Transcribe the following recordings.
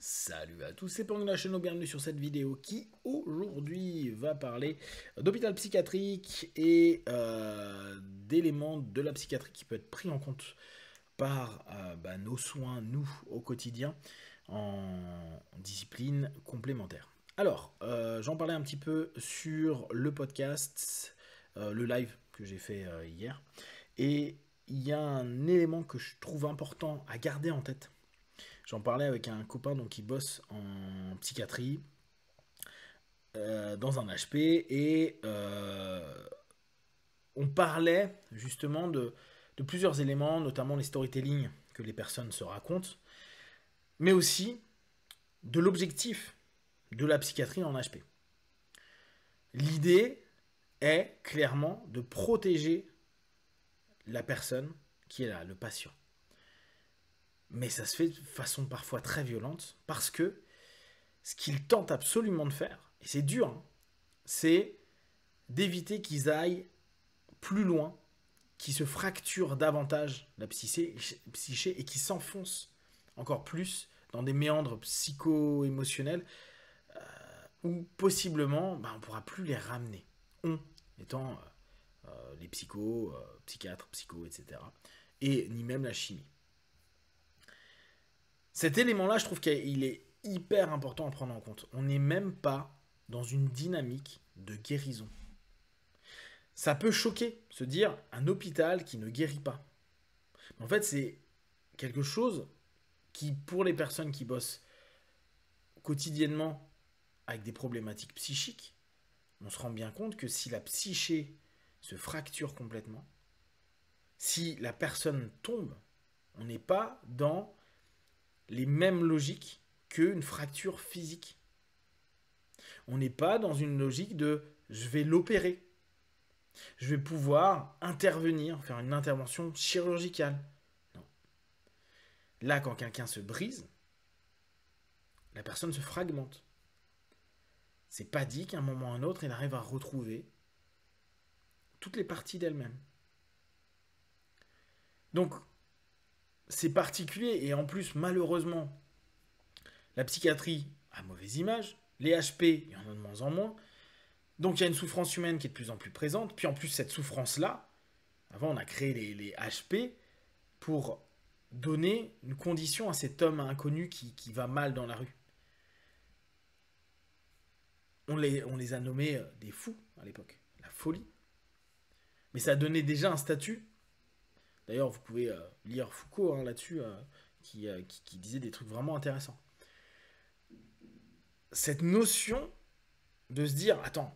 Salut à tous, c'est Pangna Cheno, bienvenue sur cette vidéo qui aujourd'hui va parler d'hôpital psychiatrique et d'éléments de la psychiatrie qui peut être pris en compte par nos soins, nous, au quotidien, en discipline complémentaire. Alors, j'en parlais un petit peu sur le podcast, le live que j'ai fait hier, et il y a un élément que je trouve important à garder en tête. J'en parlais avec un copain donc, qui bosse en psychiatrie dans un HP et on parlait justement de plusieurs éléments, notamment les storytelling que les personnes se racontent, mais aussi de l'objectif de la psychiatrie en HP. L'idée est clairement de protéger la personne qui est là, le patient. Mais ça se fait de façon parfois très violente parce que ce qu'ils tentent absolument de faire, et c'est dur, hein, c'est d'éviter qu'ils aillent plus loin, qu'ils se fracturent davantage la psyché et qu'ils s'enfoncent encore plus dans des méandres psycho-émotionnels où possiblement on ne pourra plus les ramener. On étant les psychiatres, psychos, etc. Et ni même la chimie. Cet élément-là, je trouve qu'il est hyper important à prendre en compte. On n'est même pas dans une dynamique de guérison. Ça peut choquer, se dire un hôpital qui ne guérit pas. Mais en fait, c'est quelque chose qui, pour les personnes qui bossent quotidiennement avec des problématiques psychiques, on se rend bien compte que si la psyché se fracture complètement, si la personne tombe, on n'est pas dans les mêmes logiques qu'une fracture physique. On n'est pas dans une logique de je vais l'opérer. Je vais pouvoir intervenir, faire une intervention chirurgicale. Non. Là, quand quelqu'un se brise, la personne se fragmente. C'est pas dit qu'à un moment ou à un autre, elle arrive à retrouver toutes les parties d'elle-même. Donc, c'est particulier et en plus, malheureusement, la psychiatrie a mauvaise image. Les HP, il y en a de moins en moins. Donc il y a une souffrance humaine qui est de plus en plus présente. Puis en plus, cette souffrance-là, avant on a créé les HP pour donner une condition à cet homme inconnu qui va mal dans la rue. On les a nommés des fous à l'époque. La folie. Mais ça a donné déjà un statut. D'ailleurs, vous pouvez lire Foucault là-dessus, qui disait des trucs vraiment intéressants. Cette notion de se dire, attends,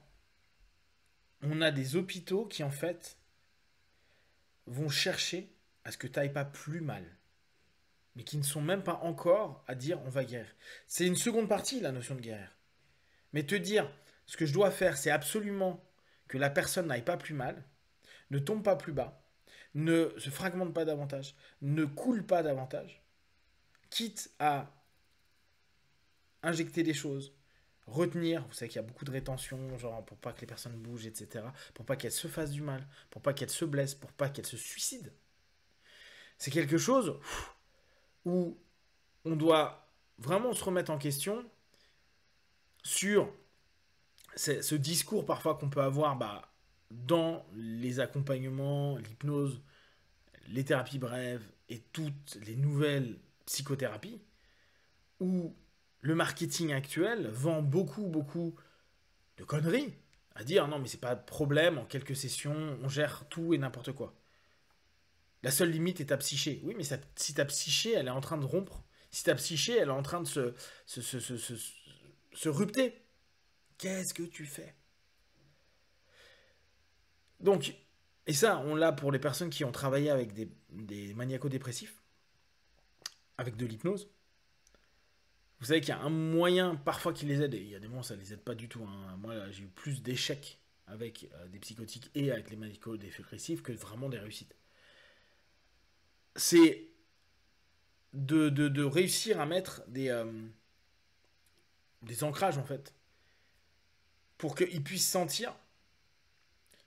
on a des hôpitaux qui en fait vont chercher à ce que tu n'ailles pas plus mal, mais qui ne sont même pas encore à dire on va guérir. C'est une seconde partie, la notion de guérir. Mais te dire, ce que je dois faire, c'est absolument que la personne n'aille pas plus mal, ne tombe pas plus bas, ne se fragmente pas davantage, ne coule pas davantage, quitte à injecter des choses, retenir, vous savez qu'il y a beaucoup de rétention, genre pour pas que les personnes bougent, etc., pour pas qu'elles se fassent du mal, pour pas qu'elles se blessent, pour pas qu'elles se suicident. C'est quelque chose où on doit vraiment se remettre en question sur ce discours parfois qu'on peut avoir dans les accompagnements, l'hypnose, les thérapies brèves et toutes les nouvelles psychothérapies, où le marketing actuel vend beaucoup de conneries, à dire non mais c'est pas de problème, en quelques sessions, on gère tout et n'importe quoi. La seule limite est ta psyché. Oui, mais si ta psyché, elle est en train de rompre, si ta psyché, elle est en train de se rupter, qu'est-ce que tu fais? Donc, et ça, on l'a pour les personnes qui ont travaillé avec des maniaco-dépressifs, avec de l'hypnose. Vous savez qu'il y a un moyen parfois qui les aide, et il y a des moments ça les aide pas du tout. Hein. Moi, là, j'ai eu plus d'échecs avec des psychotiques et avec les maniaco-dépressifs que vraiment des réussites. C'est de réussir à mettre des ancrages, en fait, pour qu'ils puissent sentir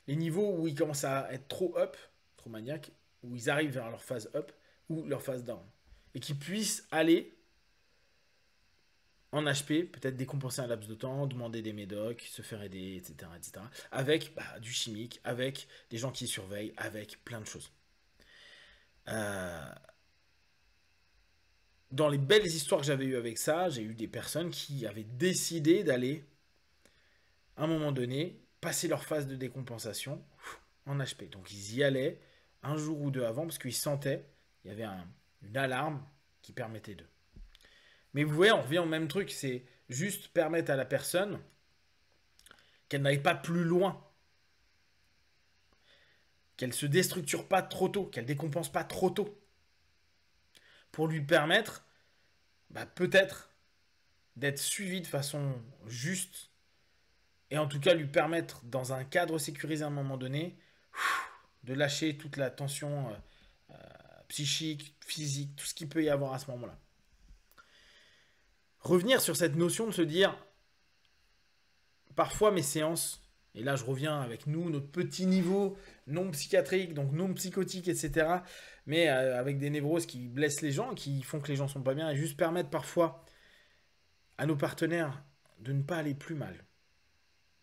les niveaux où ils commencent à être trop up, trop maniaques, où ils arrivent vers leur phase up ou leur phase down. Et qu'ils puissent aller en HP, peut-être décompenser un laps de temps, demander des médocs, se faire aider, etc. etc. avec du chimique, avec des gens qui surveillent, avec plein de choses. Dans les belles histoires que j'avais eues avec ça, j'ai eu des personnes qui avaient décidé d'aller, à un moment donné, passer leur phase de décompensation en HP. Donc ils y allaient un jour ou deux avant parce qu'ils sentaient, il y avait une alarme qui permettait d'eux. Mais vous voyez, on revient au même truc, c'est juste permettre à la personne qu'elle n'aille pas plus loin, qu'elle se déstructure pas trop tôt, qu'elle décompense pas trop tôt, pour lui permettre peut-être d'être suivi de façon juste, et en tout cas lui permettre, dans un cadre sécurisé à un moment donné, de lâcher toute la tension psychique, physique, tout ce qu'il peut y avoir à ce moment-là. Revenir sur cette notion de se dire, parfois mes séances, et là je reviens avec nous, notre petit niveau non psychiatrique, donc non psychotique, etc., mais avec des névroses qui blessent les gens, qui font que les gens sont pas bien, et juste permettre parfois à nos partenaires de ne pas aller plus mal.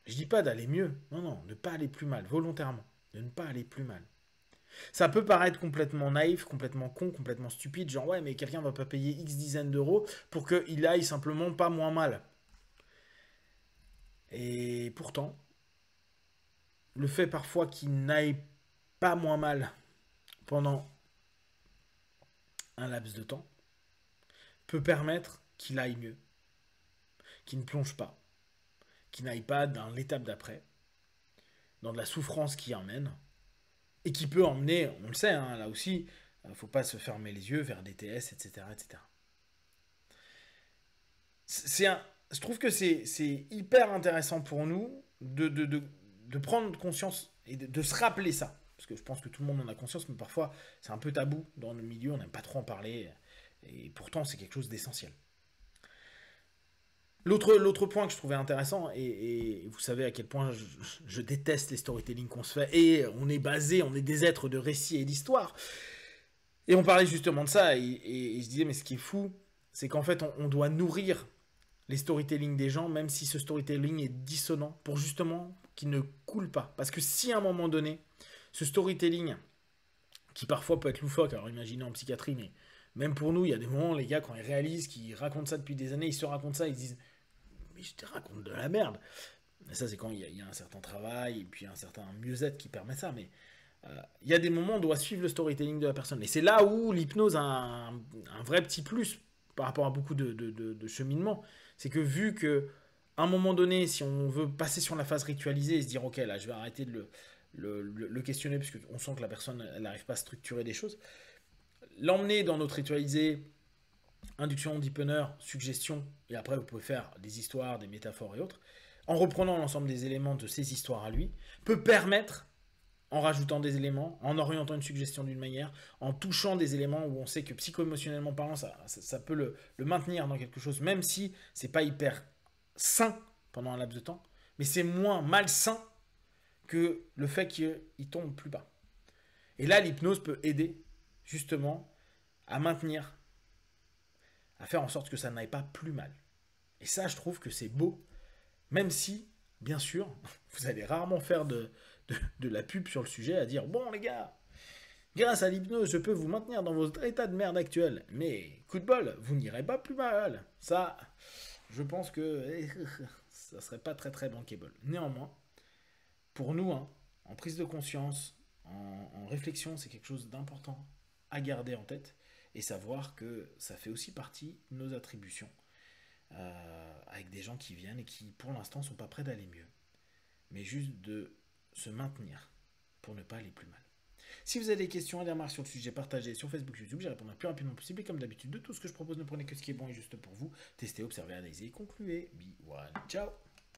Je dis pas d'aller mieux, non, de ne pas aller plus mal, volontairement, de ne pas aller plus mal. Ça peut paraître complètement naïf, complètement con, complètement stupide, genre ouais mais quelqu'un va pas payer X dizaines d'euros pour qu'il aille simplement pas moins mal. Et pourtant, le fait parfois qu'il n'aille pas moins mal pendant un laps de temps peut permettre qu'il aille mieux, qu'il ne plonge pas, qu'il n'aille pas dans l'étape d'après, dans de la souffrance qui emmène, et qui peut emmener, on le sait, hein, là aussi, il ne faut pas se fermer les yeux vers des TS, etc. etc. Je trouve que c'est hyper intéressant pour nous de prendre conscience et de se rappeler ça. Parce que je pense que tout le monde en a conscience, mais parfois c'est un peu tabou dans le milieu, on n'aime pas trop en parler, et pourtant c'est quelque chose d'essentiel. L'autre point que je trouvais intéressant, et vous savez à quel point je déteste les storytelling qu'on se fait, et on est des êtres de récits et d'histoire. Et on parlait justement de ça, et je disais, mais ce qui est fou, c'est qu'en fait, on doit nourrir les storytelling des gens, même si ce storytelling est dissonant, pour justement qu'il ne coule pas. Parce que si à un moment donné, ce storytelling, qui parfois peut être loufoque, alors imaginez en psychiatrie, mais même pour nous, il y a des moments, les gars, quand ils réalisent qu'ils racontent ça depuis des années, ils se racontent ça, ils se disent, mais je te raconte de la merde. Et ça, c'est quand il y a un certain travail, et puis un certain mieux-être qui permet ça, mais il y a des moments où on doit suivre le storytelling de la personne. Et c'est là où l'hypnose a un vrai petit plus par rapport à beaucoup de cheminement. C'est que vu que à un moment donné, si on veut passer sur la phase ritualisée et se dire, ok, là, je vais arrêter de le questionner, parce qu'on sent que la personne, elle n'arrive pas à structurer des choses, l'emmener dans notre ritualisé, induction, deepener, suggestion, et après vous pouvez faire des histoires, des métaphores et autres, en reprenant l'ensemble des éléments de ces histoires à lui, peut permettre, en rajoutant des éléments, en orientant une suggestion d'une manière, en touchant des éléments où on sait que psycho-émotionnellement parlant, ça peut le maintenir dans quelque chose, même si c'est pas hyper sain pendant un laps de temps, mais c'est moins malsain que le fait qu'il tombe plus bas. Et là, l'hypnose peut aider justement à maintenir, à faire en sorte que ça n'aille pas plus mal. Et ça, je trouve que c'est beau, même si, bien sûr, vous allez rarement faire de la pub sur le sujet, à dire, bon les gars, grâce à l'hypnose, je peux vous maintenir dans votre état de merde actuel, mais coup de bol, vous n'irez pas plus mal. Ça, je pense que ça serait pas très très bankable. Néanmoins, pour nous, hein, en prise de conscience, en réflexion, c'est quelque chose d'important à garder en tête, et savoir que ça fait aussi partie de nos attributions, avec des gens qui viennent et qui, pour l'instant, ne sont pas prêts d'aller mieux, mais juste de se maintenir pour ne pas aller plus mal. Si vous avez des questions et des remarques sur le sujet, partagez sur Facebook, YouTube, j'y répondrai le plus rapidement possible. Et comme d'habitude, de tout ce que je propose, ne prenez que ce qui est bon et juste pour vous. Testez, observez, analysez et concluez. Be one. Ciao.